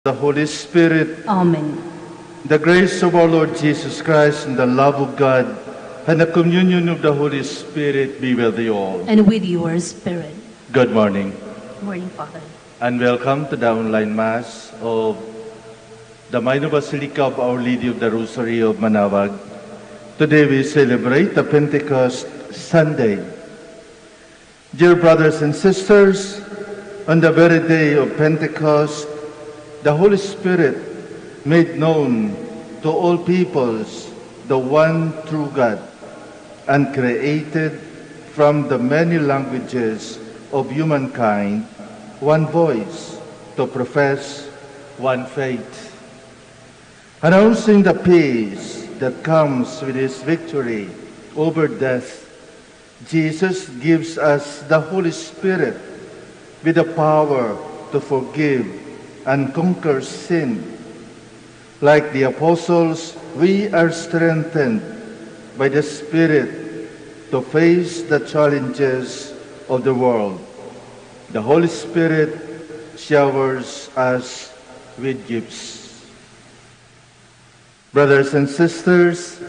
the Holy Spirit. Amen. The grace of our Lord Jesus Christ and the love of God and the communion of the Holy Spirit be with you all. And with your spirit. Good morning Morning, Father. and welcome to the online Mass of the Minor Basilica of Our Lady of the Rosary of Manaoag. Today we celebrate the Pentecost Sunday. Dear brothers and sisters, on the very day of Pentecost, the Holy Spirit made known to all peoples the one true God and created from the many languages of humankind one voice to profess one faith. Announcing the peace that comes with his victory over death, Jesus gives us the Holy Spirit with the power to forgive and conquer sin. Like the apostles, we are strengthened by the Spirit to face the challenges of the world. The Holy Spirit showers us with gifts. Brothers and sisters,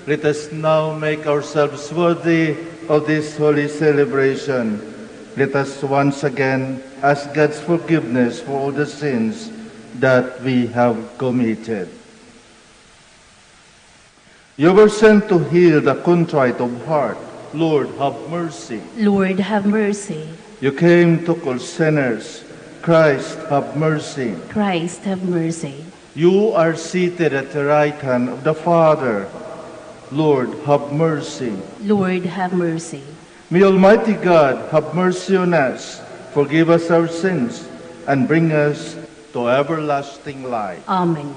let us now make ourselves worthy of this holy celebration. Let us once again ask God's forgiveness for all the sins that we have committed. You were sent to heal the contrite of heart. Lord, have mercy. Lord, have mercy. You came to call sinners. Christ, have mercy. Christ, have mercy. You are seated at the right hand of the Father. Lord, have mercy. Lord, have mercy. May Almighty God have mercy on us, forgive us our sins, and bring us to everlasting life. Amen.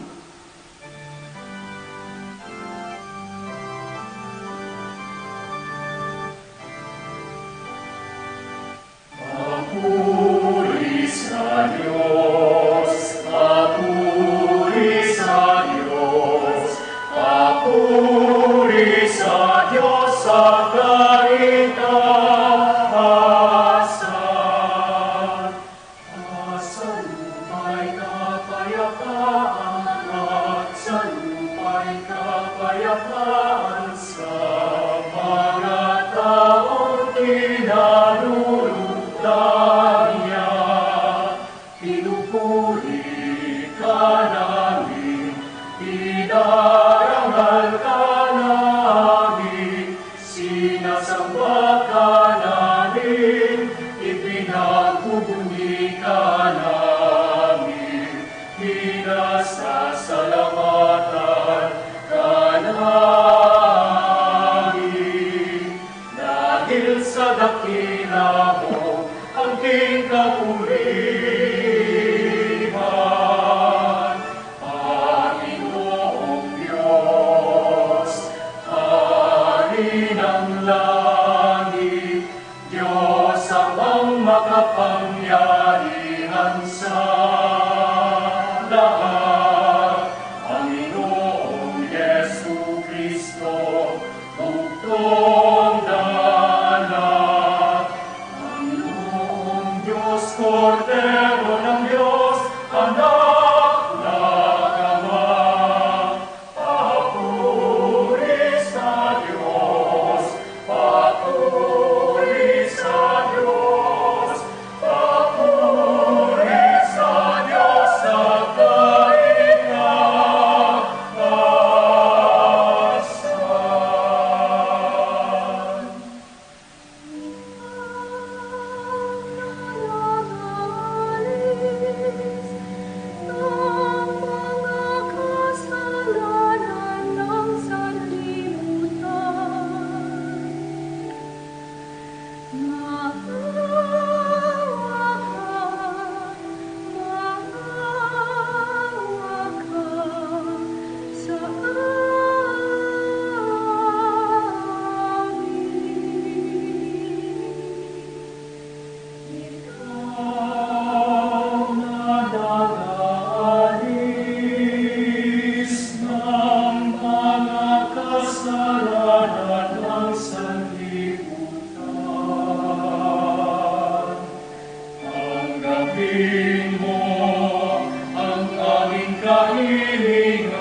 kahilingan.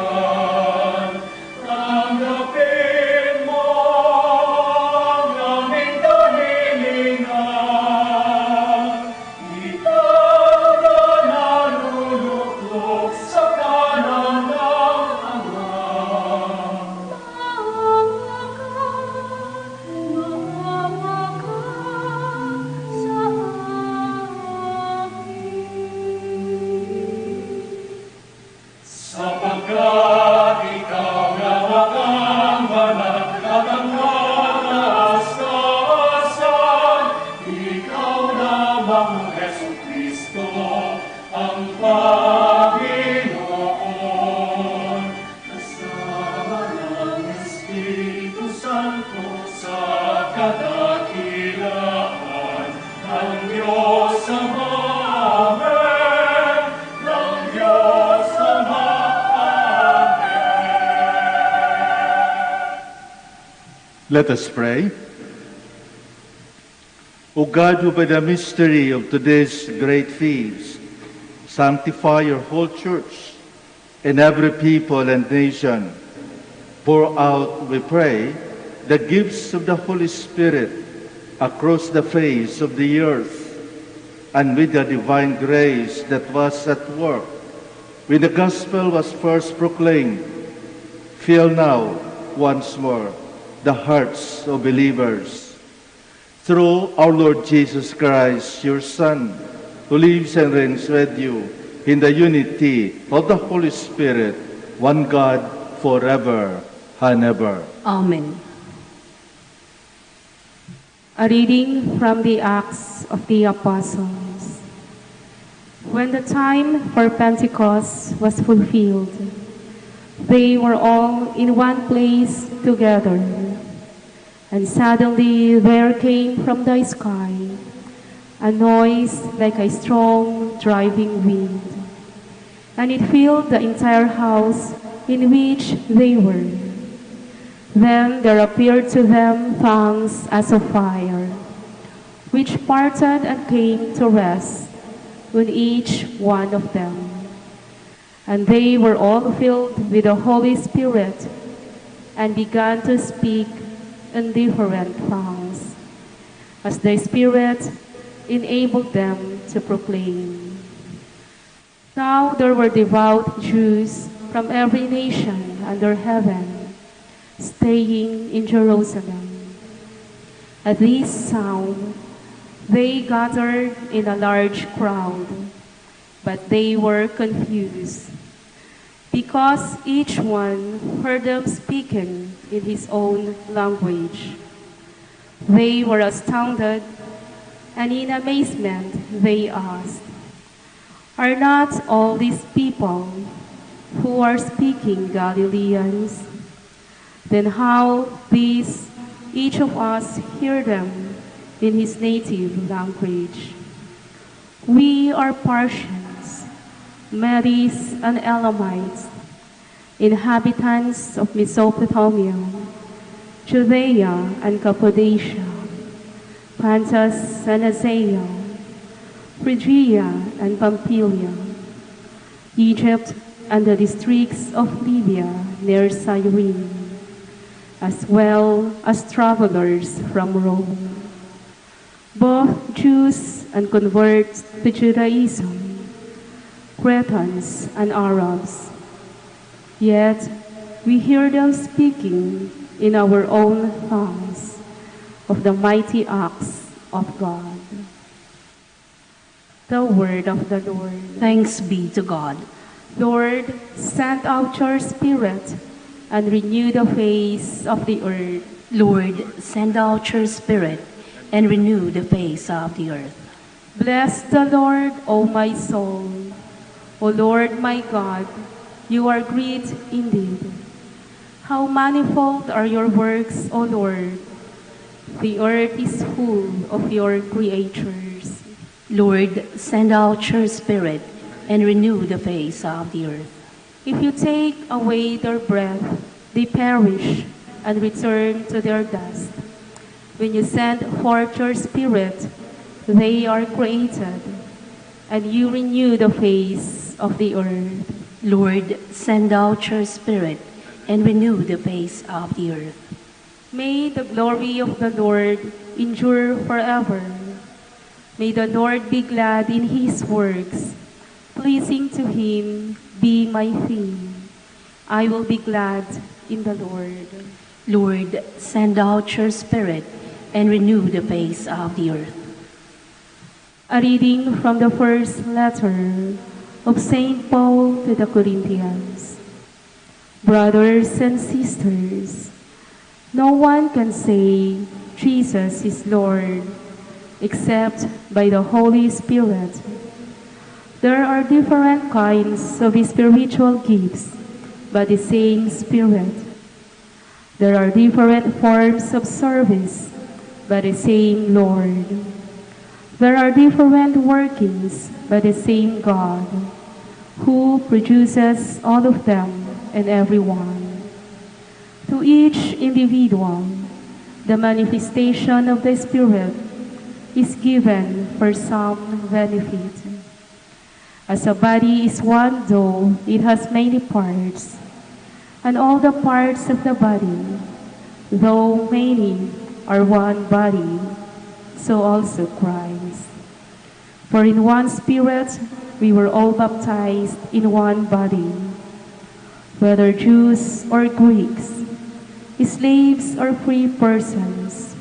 Tanggapin mo ang aming kahilingan. Ikaw na naluluklok sa kanan ng Ama. Sapagkat ikaw lamang ang banal at ang mataas-taasan, ikaw lamang Jesucristo, ang Panginoon. Kasama ng Espiritu Santo sa kadakilaan ng Diyos Ama. Amen. Ng Diyos Ama. Let us pray. O God, who by the mystery of today's great feast sanctify your whole church and every people and nation, pour out, we pray, the gifts of the Holy Spirit across the face of the earth, and with the divine grace that was at work when the gospel was first proclaimed, fill now once more the hearts of believers. Through our Lord Jesus Christ, your Son, who lives and reigns with you in the unity of the Holy Spirit, one God, forever and ever. Amen. A reading from the Acts of the Apostles. When the time for Pentecost was fulfilled, they were all in one place together. And suddenly there came from the sky a noise like a strong driving wind, and it filled the entire house in which they were. Then there appeared to them tongues as of fire, which parted and came to rest on each one of them. And they were all filled with the Holy Spirit and began to speak in different tongues, as the Spirit enabled them to proclaim. Now there were devout Jews from every nation under heaven, staying in Jerusalem. At this sound, they gathered in a large crowd, but they were confused, because each one heard them speaking in his own language. They were astounded, and in amazement they asked, "Are not all these people who are speaking Galileans? Then how these each of us hear them in his native language? We are Parthians, Medes and Elamites, inhabitants of Mesopotamia, Judea and Cappadocia, Pontus and Asia, Phrygia and Pamphylia, Egypt and the districts of Libya near Cyrene, as well as travelers from Rome, both Jews and converts to Judaism, Cretans and Arabs. Yet we hear them speaking in our own tongues of the mighty acts of God." The word of the Lord. Thanks be to God. Lord, send out your Spirit and renew the face of the earth. Lord, send out your Spirit and renew the face of the earth. Bless the Lord, O my soul. O Lord my God, you are great indeed. How manifold are your works, O Lord. The earth is full of your creatures. Lord, send out your Spirit and renew the face of the earth. If you take away their breath, they perish and return to their dust. When you send forth your Spirit, they are created, and you renew the face of the earth. Lord, send out your Spirit and renew the face of the earth. May the glory of the Lord endure forever. May the Lord be glad in his works. Pleasing to him be my theme. I will be glad in the Lord. Lord, send out your Spirit and renew the face of the earth. A reading from the first letter of St. Paul to the Corinthians. Brothers and sisters, no one can say Jesus is Lord except by the Holy Spirit. There are different kinds of spiritual gifts, but the same Spirit. There are different forms of service, but the same Lord. There are different workings, but the same God, who produces all of them and everyone. To each individual, the manifestation of the Spirit is given for some benefit. As a body is one, though it has many parts, and all the parts of the body, though many, are one body, so also Christ. For in one Spirit we were all baptized in one body, whether Jews or Greeks, slaves or free persons,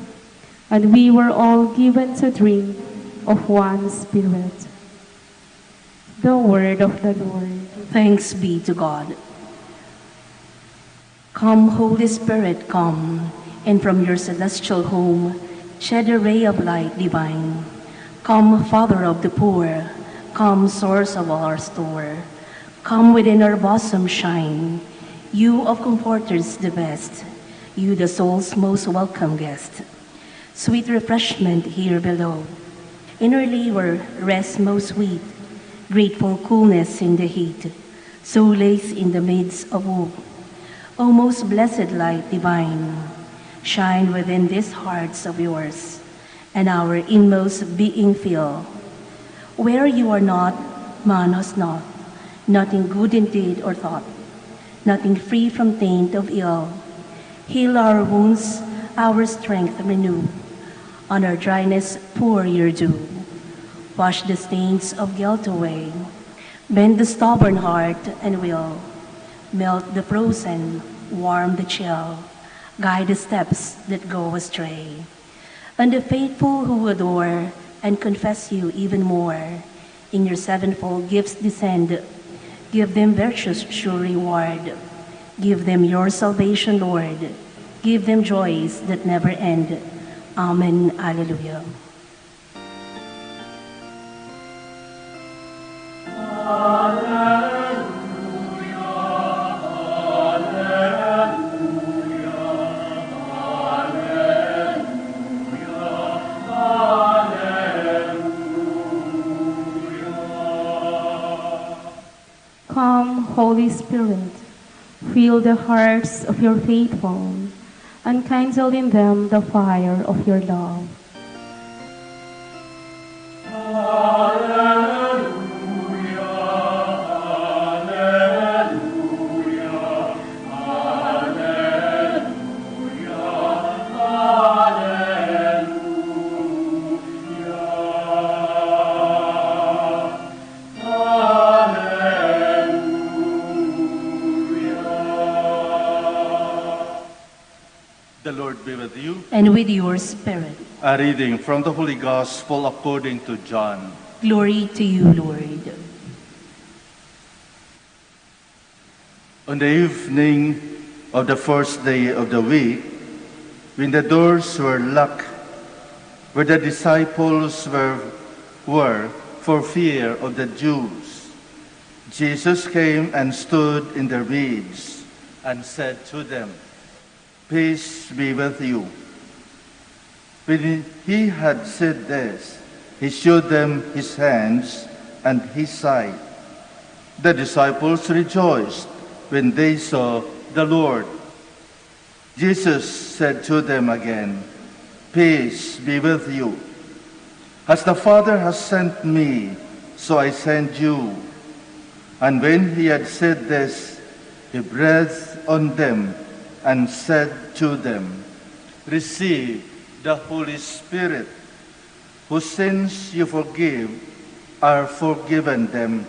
and we were all given to drink of one Spirit. The word of the Lord. Thanks be to God. Come, Holy Spirit, come, and from your celestial home shed a ray of light divine. Come, Father of the poor, come, source of all our store. Come within our bosom shine, you of comforters the best, you the soul's most welcome guest. Sweet refreshment here below, in our labor rest most sweet, grateful coolness in the heat, solace in the midst of woe. O most blessed light divine, shine within these hearts of yours, and our inmost being fill. Where you are not, man has not, nothing good in deed or thought, nothing free from taint of ill. Heal our wounds, our strength renew, on our dryness pour your dew. Wash the stains of guilt away, bend the stubborn heart and will, melt the frozen, warm the chill, guide the steps that go astray. And the faithful who adore and confess you even more, in your sevenfold gifts descend, give them virtue's sure reward. Give them your salvation, Lord. Give them joys that never end. Amen. Alleluia. Come, Holy Spirit, fill the hearts of your faithful, and kindle in them the fire of your love. The Lord be with you. And with your spirit. A reading from the Holy Gospel according to John. Glory to you, Lord. On the evening of the first day of the week, when the doors were locked, where the disciples were for fear of the Jews, Jesus came and stood in their midst and said to them, "Peace be with you." When he had said this, he showed them his hands and his side. The disciples rejoiced when they saw the Lord. Jesus said to them again, "Peace be with you. As the Father has sent me, so I send you." And when he had said this, he breathed on them and said to them, "Receive the Holy Spirit. Whose sins you forgive are forgiven them,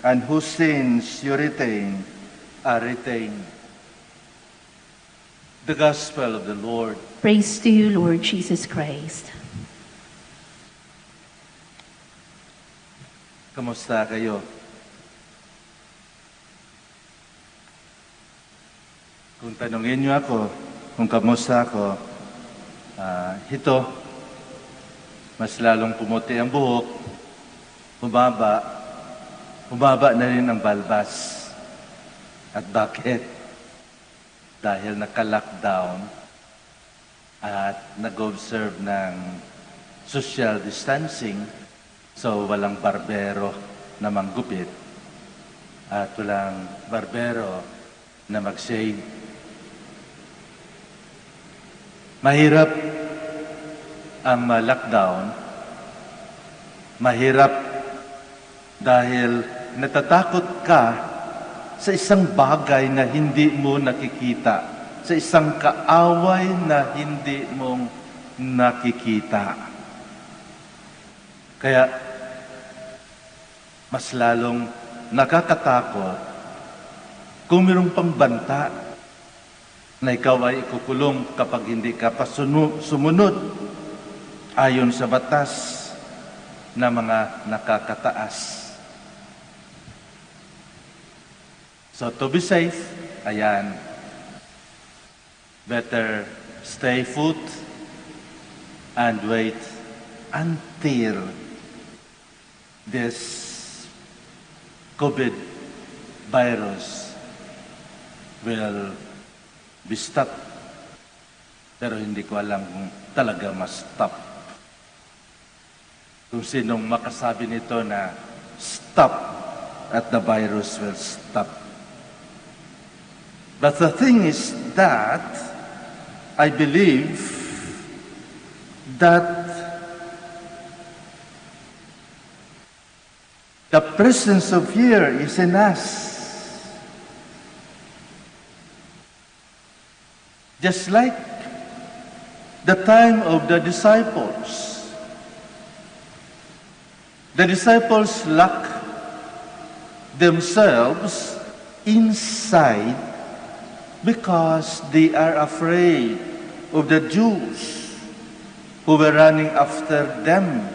and whose sins you retain are retained." The Gospel of the Lord. Praise to you, Lord Jesus Christ. Kamusta kayo? Kung tanungin niyo ako kung kamusta ako, ito, mas lalong pumuti ang buhok, humaba na rin ang balbas. At bakit? Dahil naka-lockdown at nag-observe ng social distancing, so walang barbero na manggupit at walang barbero na mag-shave. Mahirap ang lockdown. Mahirap dahil natatakot ka sa isang bagay na hindi mo nakikita, sa isang kaaway na hindi mong nakikita. Kaya, mas lalong nakakatakot kung mayroong pangbanta na ikaw ay ikukulong kapag hindi ka pa sumunod ayon sa batas na mga nakakataas. So to be safe, ayan, better stay put and wait until this COVID virus will be stopped. Pero hindi ko alam kung talaga ma-stop. Kung sinong makasabi nito na stop at the virus will stop. But the thing is that I believe that the presence of fear is in us. Just like the time of the disciples. The disciples lock themselves inside because they are afraid of the Jews who were running after them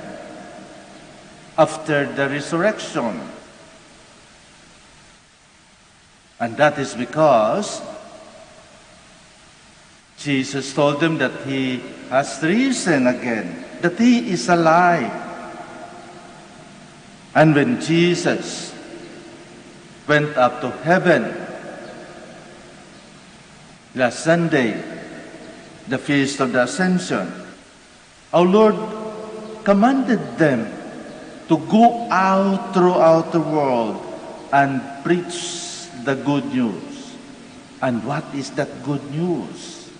after the resurrection. And that is because Jesus told them that he has risen again, that he is alive. And when Jesus went up to heaven last Sunday, the Feast of the Ascension, our Lord commanded them to go out throughout the world and preach the good news. And what is that good news?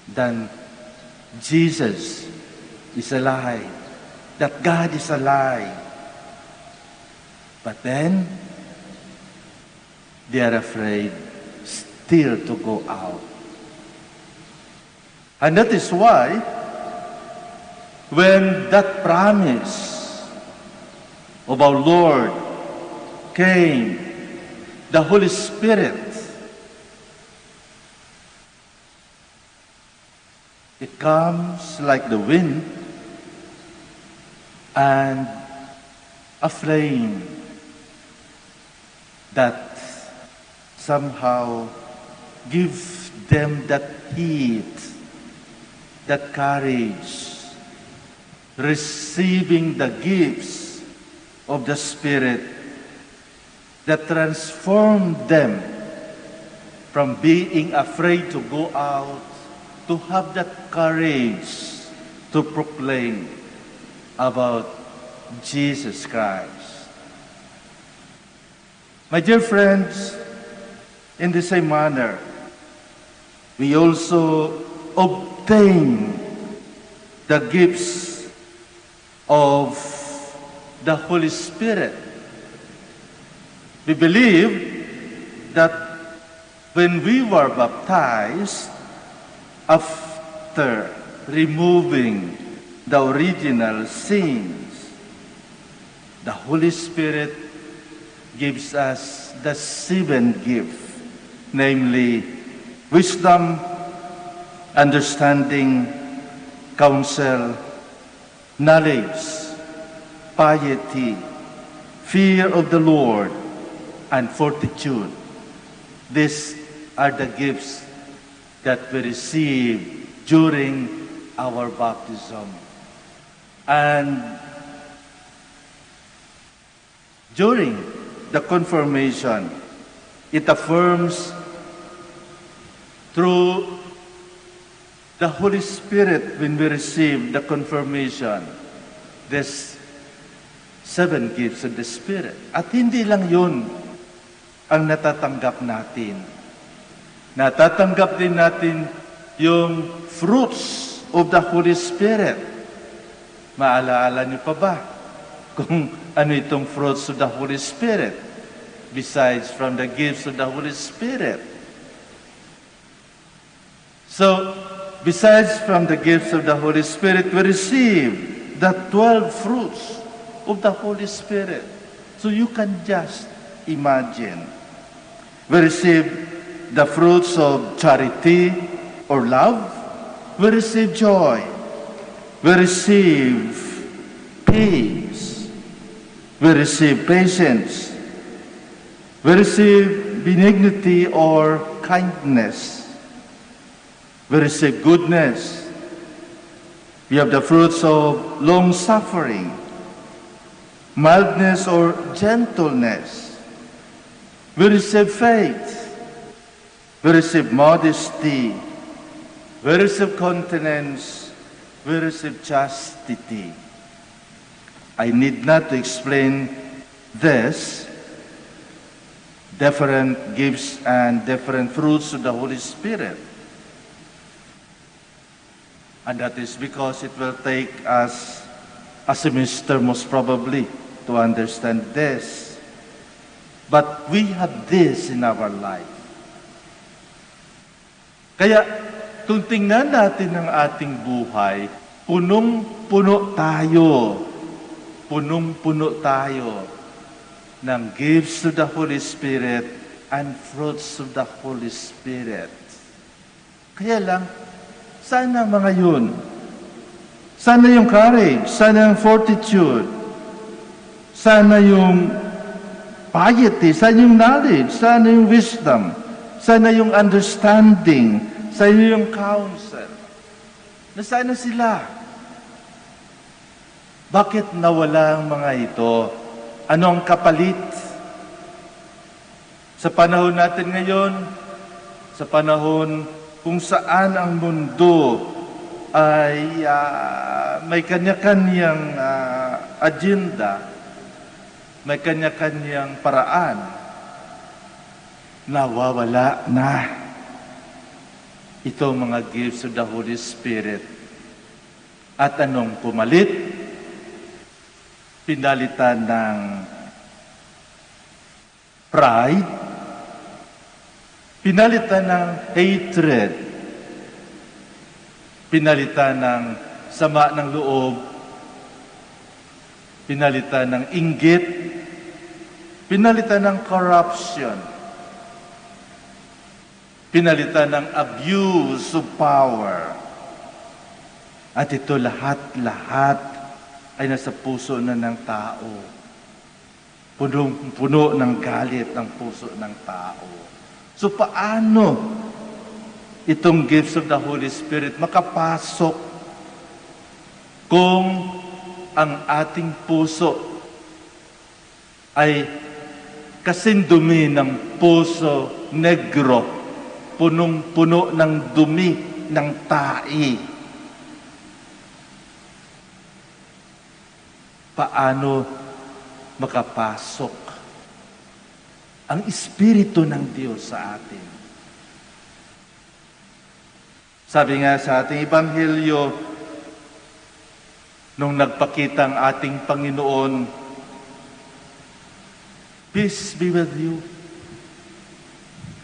Then Jesus is alive, that God is alive. But then they are afraid still to go out. And that is why when that promise of our Lord came, the Holy Spirit, it comes like the wind and a flame that somehow gives them that heat, that courage, receiving the gifts of the Spirit that transform them from being afraid to go out to have that courage to proclaim about Jesus Christ. My dear friends, in the same manner, we also obtain the gifts of the Holy Spirit We believe that when we were baptized, after removing the original sins, the Holy Spirit gives us the seventh gift, namely wisdom, understanding, counsel, knowledge, piety, fear of the Lord, and fortitude. These are the gifts that we receive during our baptism. And during the confirmation, it affirms through the Holy Spirit when we receive the confirmation, this 7 gifts of the Spirit. At hindi lang yun ang natatanggap natin. Natatanggap din natin yung fruits of the Holy Spirit. Maalaala niyo pa ba kung ano itong fruits of the Holy Spirit besides from the gifts of the Holy Spirit? So, besides from the gifts of the Holy Spirit, we receive the 12 fruits of the Holy Spirit. So you can just imagine. We receive the fruits of charity or love. We receive joy. We receive peace. We receive patience. We receive benignity or kindness. We receive goodness. We have the fruits of long-suffering, mildness or gentleness. We receive faith. We receive modesty. We receive continence. We receive chastity. I need not to explain this, different gifts and different fruits of the Holy Spirit. And that is because it will take us a semester most probably to understand this. But we have this in our life. Kaya kung tingnan natin ang ating buhay, punong-puno tayo. Punong-puno tayo ng gifts of the Holy Spirit and fruits of the Holy Spirit. Kaya lang, sana mga yun. Sana yung courage, sana yung fortitude, sana yung piety, sana yung knowledge, sana yung wisdom, sana yung understanding, sana yung counsel. Nasaan sila? Bakit nawala ang mga ito? Ano ang kapalit? Sa panahon natin ngayon, sa panahon kung saan ang mundo ay may kanya-kanyang agenda, may kanya-kanyang paraan, nawawala na itong mga gifts of the Holy Spirit. At anong pumalit? Pinalitan ng pride, pinalitan ng hatred, pinalitan ng sama ng loob, pinalitan ng inggit, pinalitan ng corruption, pinalitan ng abuse of power. At ito lahat ay nasa puso na ng tao. Puno ng galit ang puso ng tao. So paano itong gifts of the Holy Spirit makapasok kung ang ating puso ay kasindumi ng puso negro, punong-puno ng dumi ng tai? Paano makapasok ang Espiritu ng Diyos sa atin? Sabi nga sa ating Ebanghelyo, nung nagpakita ang ating Panginoon, Peace be with you.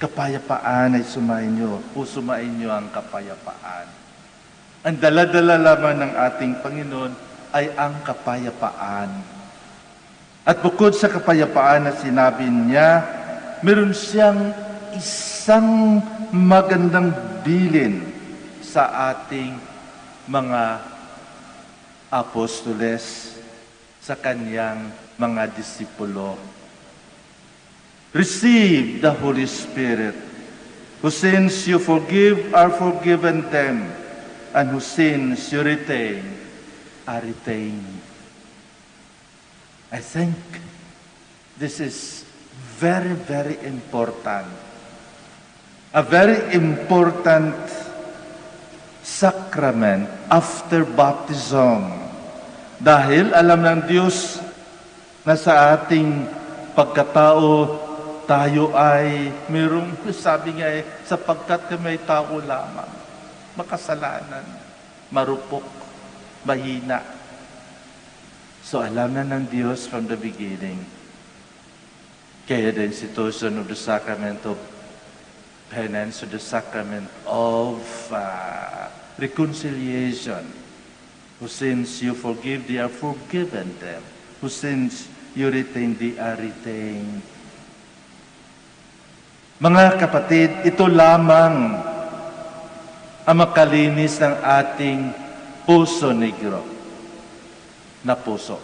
Kapayapaan ay sumainyo. O sumainyo ang kapayapaan. Ang dala-dala lamang ng ating Panginoon ay ang kapayapaan. At bukod sa kapayapaan na sinabi niya, meron siyang isang magandang bilin sa ating mga apostoles, sa kanyang mga disipulo. Receive the Holy Spirit. Whose sins you forgive are forgiven them, and whose sins you retain are retained. I think this is very, very important. A very important sacrament after baptism. Dahil alam ng Diyos na sa ating pagkatao, tayo ay mayroong, sabi nga sapagkat kami tao lamang, makasalanan, marupok, mahina. So alam na ng Diyos from the beginning. Kaya the institution of the sacrament of penance, or the sacrament of reconciliation. Whose sins you forgive, they are forgiven them. Whose sins you retain, they are retained. Mga kapatid, ito lamang ang makalinis ng ating puso negro na puso.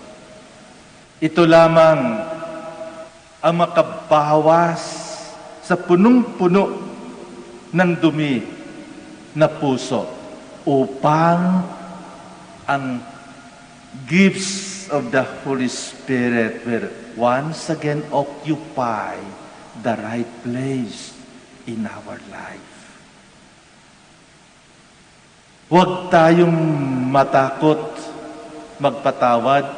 Ito lamang ang makabawas sa punong-puno ng dumi na puso upang ang gifts of the Holy Spirit will once again occupy the right place in our life. Huwag tayong matakot magpatawad.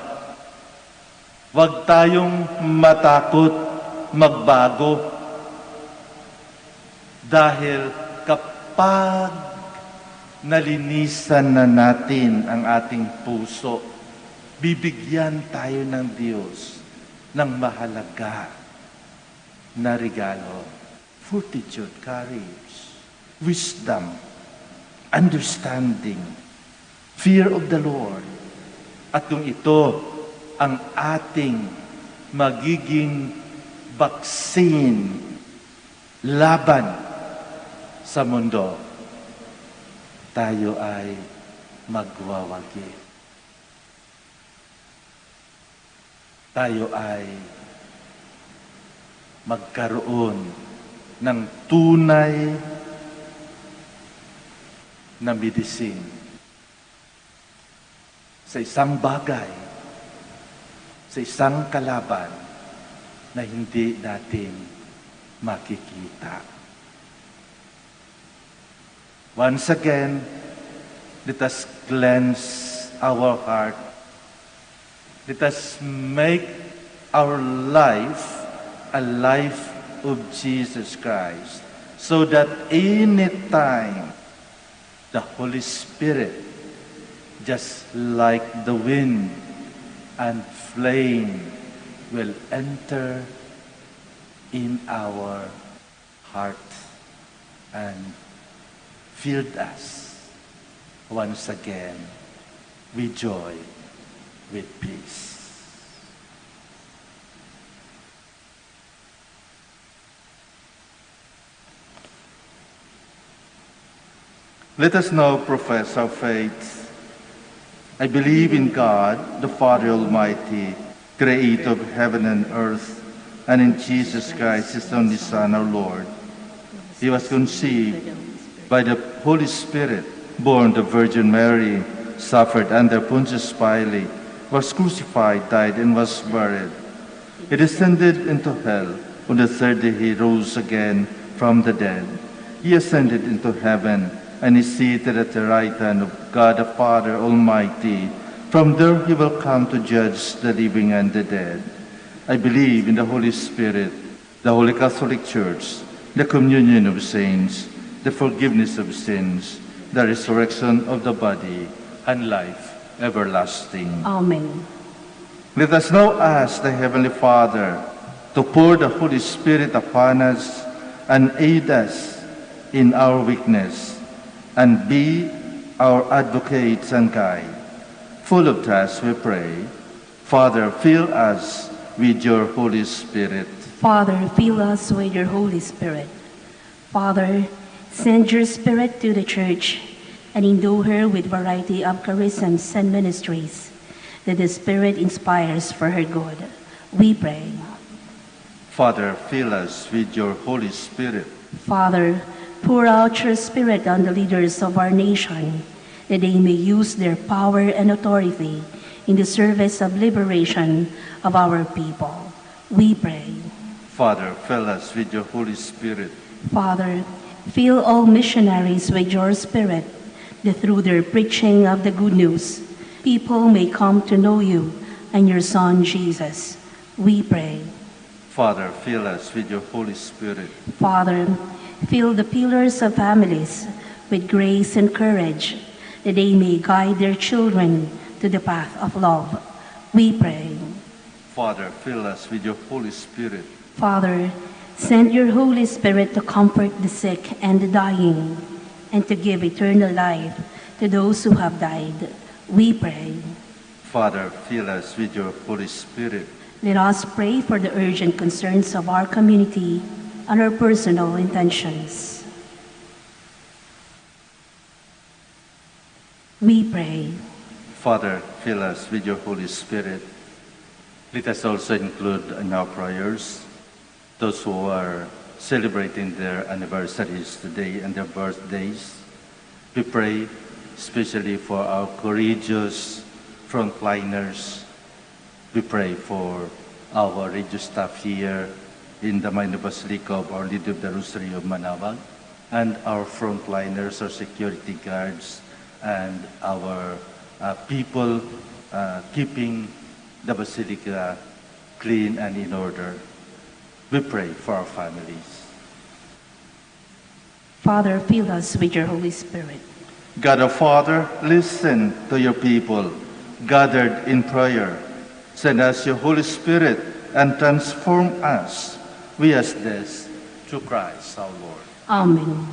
Huwag tayong matakot magbago. Dahil kapag nalinisan na natin ang ating puso, bibigyan tayo ng Diyos ng mahalaga na regalo. Fortitude, courage, wisdom, understanding, fear of the Lord. At kung ito ang ating magiging vaccine laban sa mundo, tayo ay magwawagi. Tayo ay magkaroon ng tunay na medicine sa isang bagay, sa isang kalaban na hindi natin makikita. Once again, let us cleanse our heart. Let us make our life a life of Jesus Christ, so that any time the Holy Spirit, just like the wind and flame, will enter in our heart and fill us once again with joy, with peace. Let us now profess our faith. I believe in God, the Father Almighty, creator of heaven and earth, and in Jesus Christ, His only Son, our Lord. He was conceived by the Holy Spirit, born of the Virgin Mary, suffered under Pontius Pilate, was crucified, died, and was buried. He descended into hell. On the third day He rose again from the dead. He ascended into heaven, and is seated at the right hand of God the Father Almighty. From there He will come to judge the living and the dead. I believe in the Holy Spirit, the Holy Catholic Church, the communion of saints, the forgiveness of sins, the resurrection of the body, and life everlasting. Amen. Let us now ask the Heavenly Father to pour the Holy Spirit upon us and aid us in our weakness, and be our advocates and guide. Full of trust, we pray. Father, fill us with your Holy Spirit. Father, fill us with your Holy Spirit. Father, send your Spirit to the Church and endue her with variety of charisms and ministries that the Spirit inspires for her good. We pray. Father, fill us with your Holy Spirit. Father, pour out your Spirit on the leaders of our nation, that they may use their power and authority in the service of liberation of our people. We pray. Father, fill us with your Holy Spirit. Father, fill all missionaries with your Spirit, that through their preaching of the good news, people may come to know you and your Son, Jesus. We pray. Father, fill us with your Holy Spirit. Father, fill the pillars of families with grace and courage, that they may guide their children to the path of love. We pray. Father, fill us with your Holy Spirit. Father, send your Holy Spirit to comfort the sick and the dying, and to give eternal life to those who have died. We pray. Father, fill us with your Holy Spirit. Let us pray for the urgent concerns of our community and our personal intentions. We pray. Father, fill us with your Holy Spirit. Let us also include in our prayers those who are celebrating their anniversaries today and their birthdays. We pray especially for our courageous frontliners. We pray for our radio staff here in the Minor Basilica of Our Lady of the Rosary of Manaoag, and our frontliners, our security guards, and our people keeping the Basilica clean and in order. We pray for our families. Father, fill us with your Holy Spirit. God our Father, listen to your people gathered in prayer. Send us your Holy Spirit and transform us. We ask this through Christ our Lord. Amen.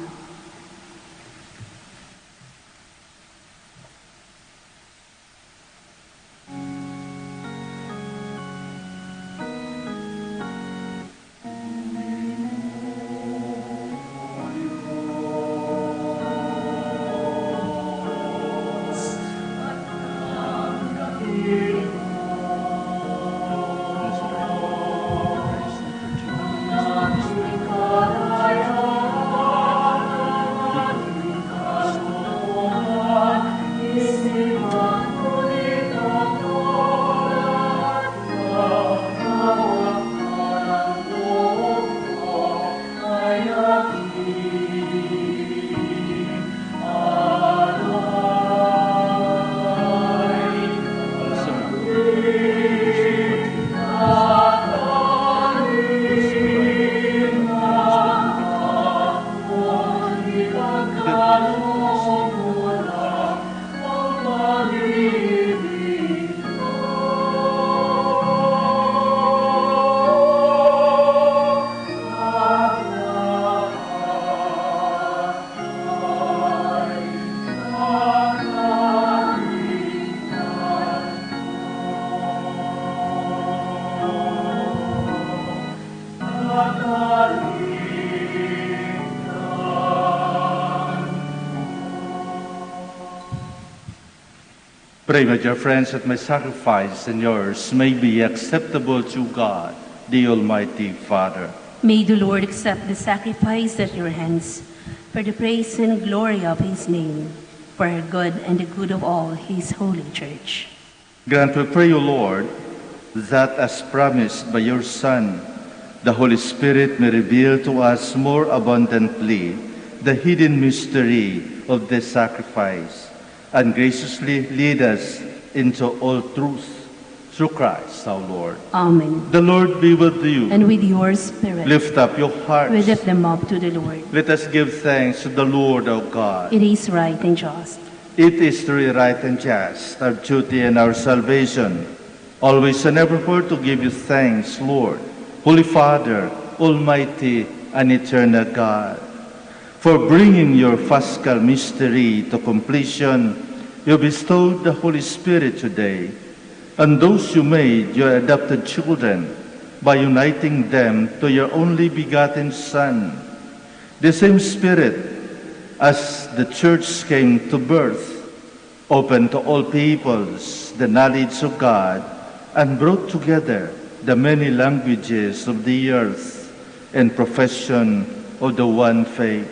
Pray, my dear friends, that my sacrifice and yours may be acceptable to God, the Almighty Father. May the Lord accept the sacrifice at your hands for the praise and glory of his name, for our good and the good of all his holy church. Grant, we pray, O Lord, that as promised by your Son, the Holy Spirit may reveal to us more abundantly the hidden mystery of this sacrifice, and graciously lead us into all truth through Christ our Lord. Amen. The Lord be with you. And with your spirit, Lift up your hearts. we lift them up to the Lord. Let us give thanks to the Lord our God. It is right and just. It is truly right and just, our duty and our salvation, always and evermore to give you thanks, Lord, Holy Father, Almighty and Eternal God, for bringing your Paschal mystery to completion, you bestowed the Holy Spirit today on those you made your adopted children by uniting them to your only begotten Son. The same Spirit, as the Church came to birth, opened to all peoples the knowledge of God and brought together the many languages of the earth and profession of the one faith.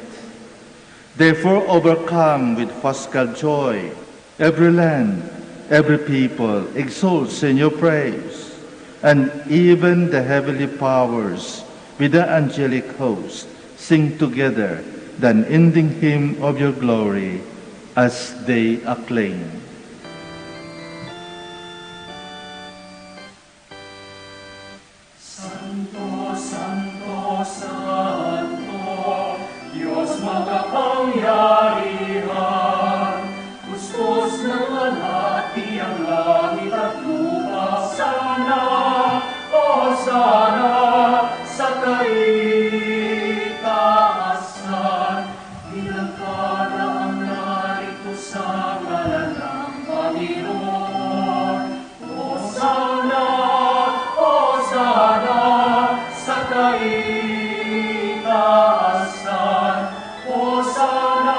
Therefore, overcome with paschal joy, every land, every people exalts in your praise, and even the heavenly powers with the angelic host sing together the unending hymn of your glory as they acclaim. Santo, Santo, Santo, Diyos makapangyarihan, kustos ng alati ang langit at lupa. Sana, o sana, sa kaitaasan, dinagkala ang narito sa ngalan ng Panginoon. O sana, sa kaitaasan. O sana,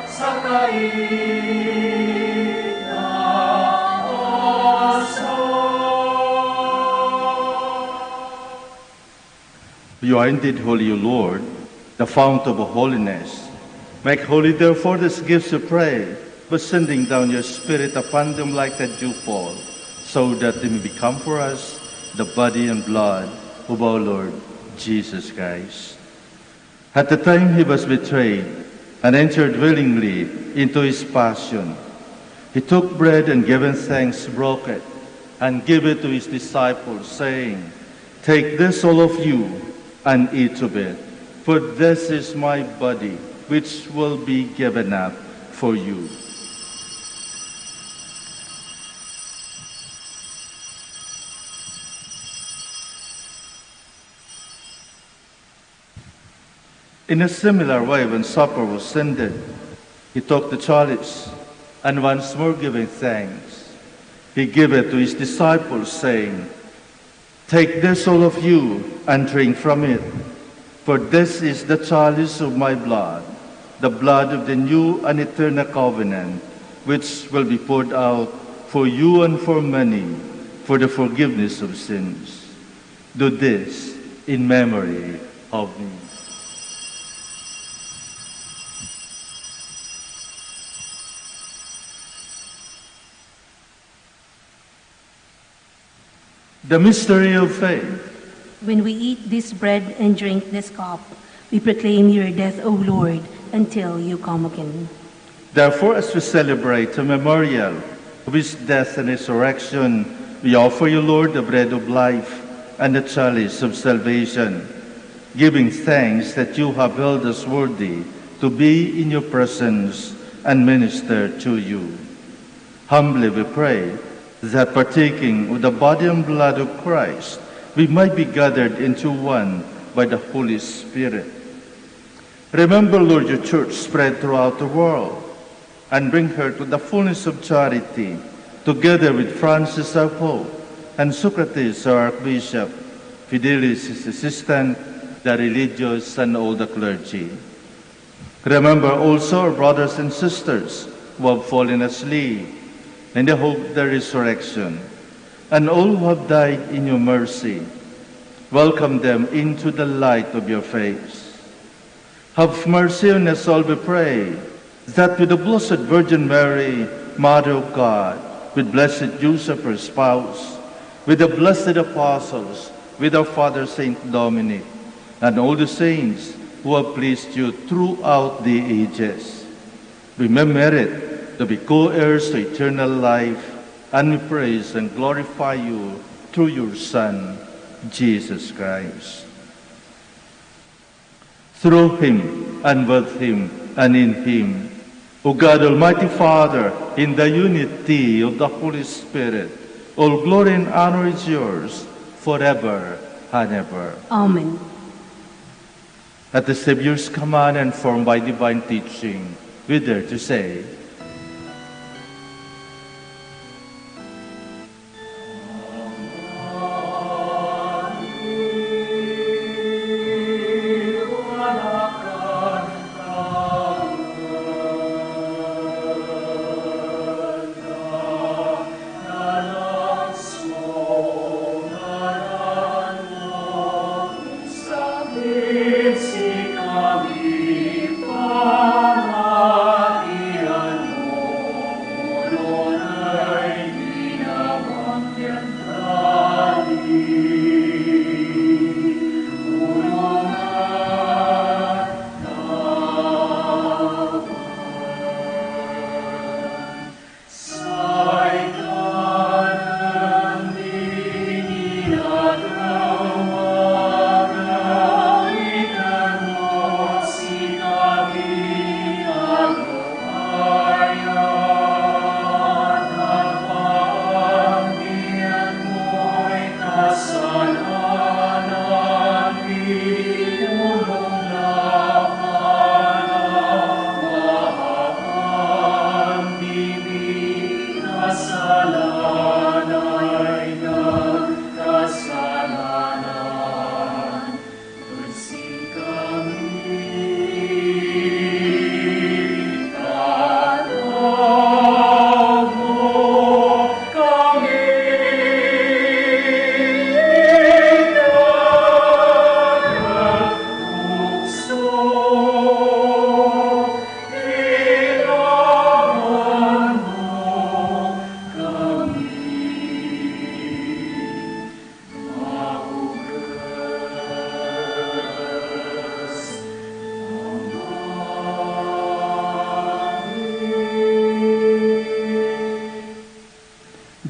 sa kaitaasan. You are indeed holy, O Lord, the fount of holiness. Make holy, therefore, these gifts, we pray, by sending down your Spirit upon them like a dewfall, so that they may become for us the body and blood of our Lord Jesus Christ. At the time he was betrayed and entered willingly into his passion, he took bread and giving thanks, broke it, and gave it to his disciples, saying, "Take this, all of you, and eat of it, for this is my body, which will be given up for you." In a similar way, when supper was ended, he took the chalice, and once more giving thanks, he gave it to his disciples, saying, "Take this, all of you, and drink from it, for this is the chalice of my blood, the blood of the new and eternal covenant, which will be poured out for you and for many for the forgiveness of sins. Do this in memory of me." The mystery of faith. When we eat this bread and drink this cup, we proclaim your death, O Lord, until you come again. Therefore, as we celebrate a memorial of his death and resurrection, we offer you, Lord, the bread of life and the chalice of salvation, giving thanks that you have held us worthy to be in your presence and minister to you. Humbly we pray that partaking of the body and blood of Christ, we might be gathered into one by the Holy Spirit. Remember, Lord, your church spread throughout the world, and bring her to the fullness of charity, together with Francis our Pope, and Socrates our Archbishop, Fidelis his assistant, the religious, and all the clergy. Remember also our brothers and sisters who have fallen asleep, in the hope of the resurrection, and all who have died in your mercy. Welcome them into the light of your face. Have mercy on us all, we pray, that with the Blessed Virgin Mary, Mother of God, with blessed Joseph, her spouse, with the blessed apostles, with our Father Saint Dominic, and all the saints who have pleased you throughout the ages, we may merit to be co-heirs to eternal life, and we praise and glorify you through your Son, Jesus Christ. Through him, and with him, and in him, O God, Almighty Father, in the unity of the Holy Spirit, All glory and honor is yours forever and ever. Amen. At the Savior's command and formed by divine teaching, we dare to say,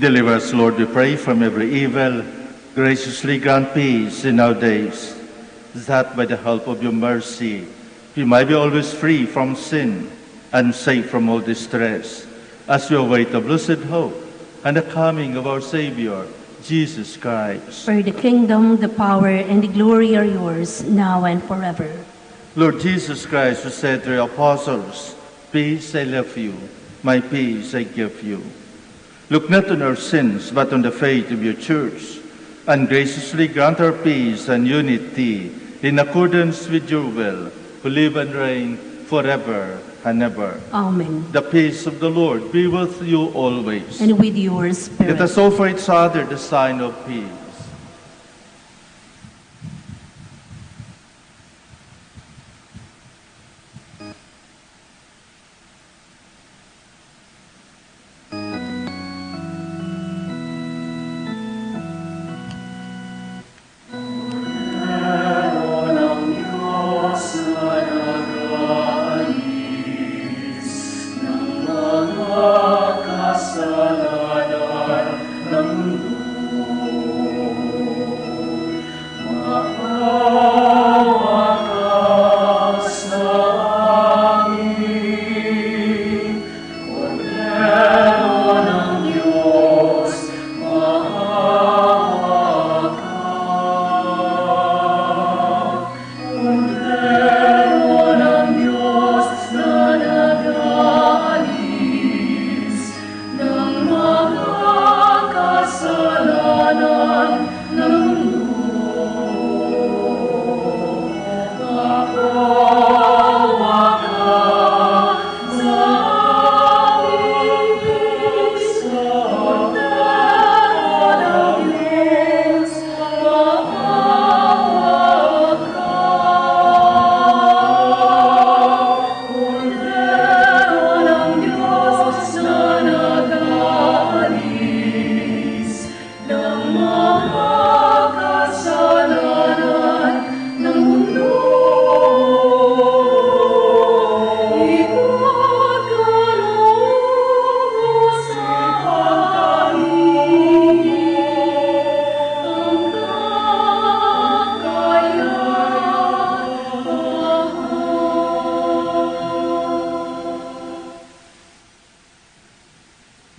deliver us, Lord, we pray, from every evil. Graciously grant peace in our days, that by the help of your mercy, we might be always free from sin and safe from all distress, as we await the blessed hope and the coming of our Savior, Jesus Christ. For the kingdom, the power, and the glory are yours, now and forever. Lord Jesus Christ, who said to your apostles, "Peace I leave you, my peace I give you." Look not on our sins, but on the faith of your church, and graciously grant our peace and unity in accordance with your will, who live and reign forever and ever. Amen. The peace of the Lord be with you always. And with your spirit. Let us offer each other the sign of peace.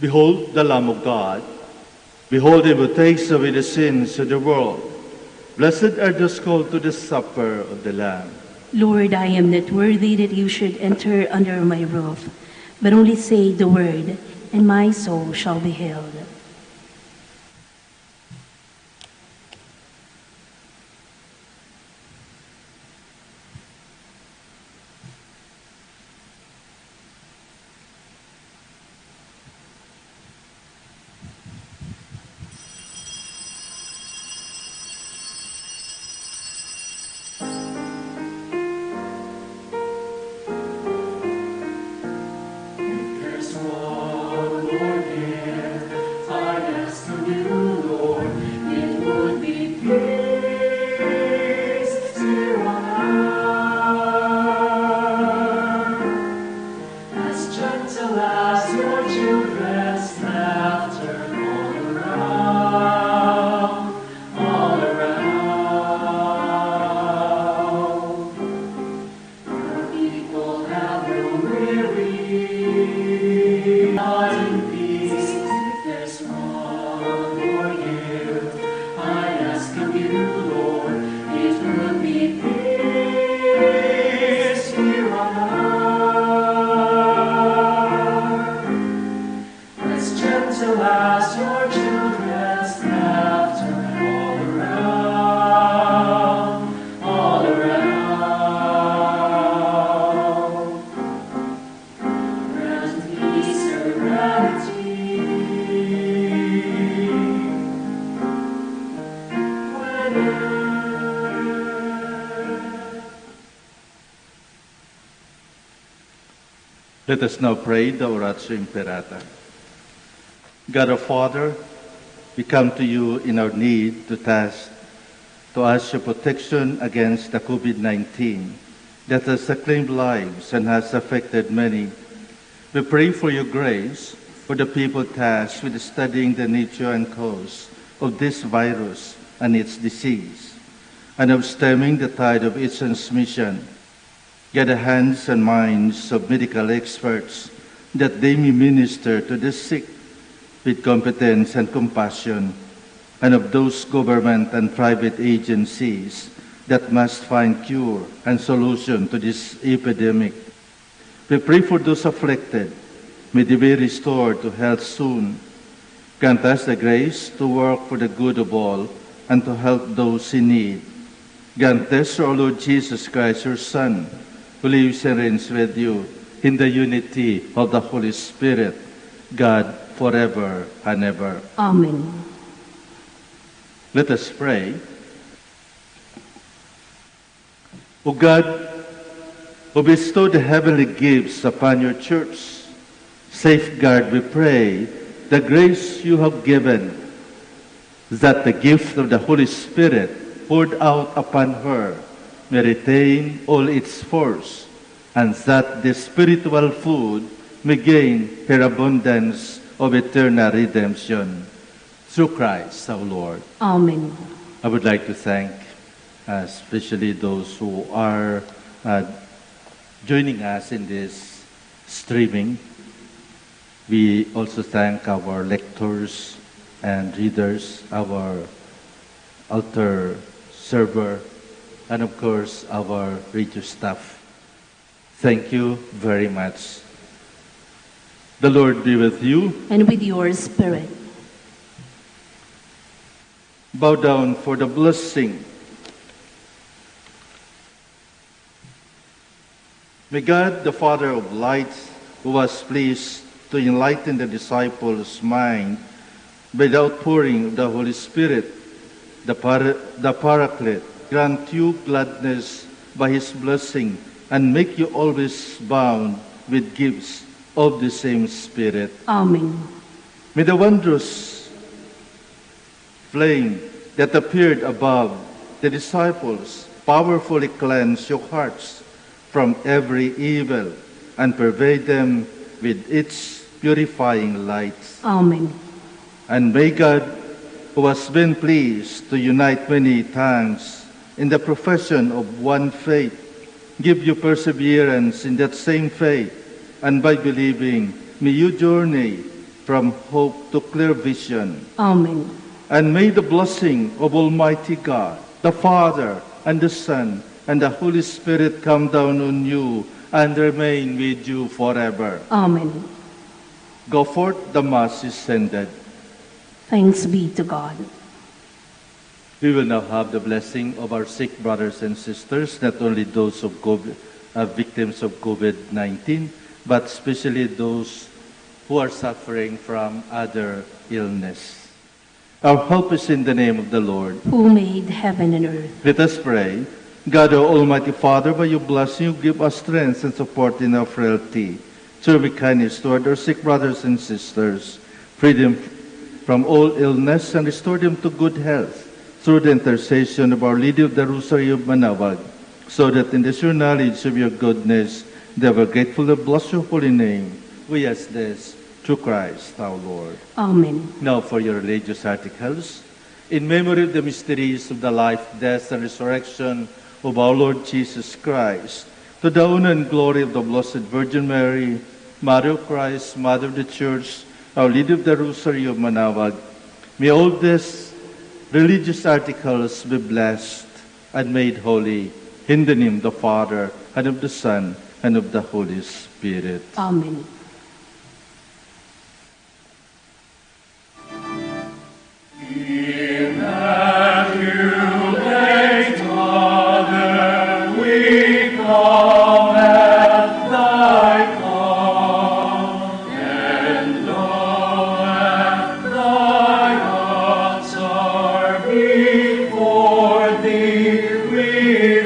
Behold the Lamb of God. Behold him who takes away the sins of the world. Blessed are those called to the supper of the Lamb. Lord, I am not worthy that you should enter under my roof, but only say the word, and my soul shall be healed. There's one more gift I ask of you, Lord. It would be peace here on earth, as gentle as your children's laughter all around, all around. Your people have no weary. God in peace, there's one more gift I ask of you, Lord. It would be peace here on earth, as gentle as your children's laughter all around, all around. Grant me serenity Let us now pray the Oratio Imperata. God our Father, we come to you in our need to ask your protection against the COVID-19 that has claimed lives and has affected many. We pray for your grace for the people tasked with studying the nature and cause of this virus and its disease, and of stemming the tide of its transmission. Get the hands and minds of medical experts that they may minister to the sick with competence and compassion, and of those government and private agencies that must find cure and solution to this epidemic. We pray for those afflicted. May they be restored to health soon. Grant us the grace to work for the good of all and to help those in need. Grant this to our Lord Jesus Christ, your Son, who lives and reigns with you in the unity of the Holy Spirit, God, forever and ever. Amen. Let us pray. O God, who bestow the heavenly gifts upon your church, safeguard, we pray, the grace you have given, that the gift of the Holy Spirit poured out upon her may retain all its force, and that the spiritual food may gain her abundance of eternal redemption. Through Christ our Lord. Amen. I would like to thank especially those who are joining us in this streaming. We also thank our lectors and readers, our altar server, and of course our radio staff. Thank you very much. The Lord be with you. And with your spirit. Bow down for the blessing. May God, the Father of lights, who was pleased to enlighten the disciples' mind by the outpouring of the Holy Spirit, the Paraclete, grant you gladness by his blessing and make you always bound with gifts of the same Spirit. Amen. May the wondrous flame that appeared above the disciples powerfully cleanse your hearts from every evil and pervade them with its purifying light. Amen. And may God, who has been pleased to unite many tongues in the profession of one faith, give you perseverance in that same faith, and by believing, may you journey from hope to clear vision. Amen. And may the blessing of Almighty God, the Father, and the Son, and the Holy Spirit come down on you and remain with you forever. Amen. Go forth, the Mass is ended. Thanks be to God. We will now have the blessing of our sick brothers and sisters, not only those of victims of COVID-19, but especially those who are suffering from other illness. Our help is in the name of the Lord, Who made heaven and earth. Let us pray. God, our Almighty Father, by your blessing, you give us strength and support in our frailty. Show me kindness toward our sick brothers and sisters. Free them from all illness and restore them to good health through the intercession of Our Lady of the Rosary of Manaoag, so that in the sure knowledge of your goodness, they ever gratefully bless your holy name. We ask this through Christ our Lord. Amen. Now for your religious articles. In memory of the mysteries of the life, death, and resurrection of our Lord Jesus Christ, to the honor and glory of the Blessed Virgin Mary, Mother of Christ, Mother of the Church, Our Lady of the Rosary of Manaoag, may all these religious articles be blessed and made holy in the name of the Father, and of the Son, and of the Holy Spirit. Amen. Immaculate Mother, we come at thy call, and low at thy altar before thee we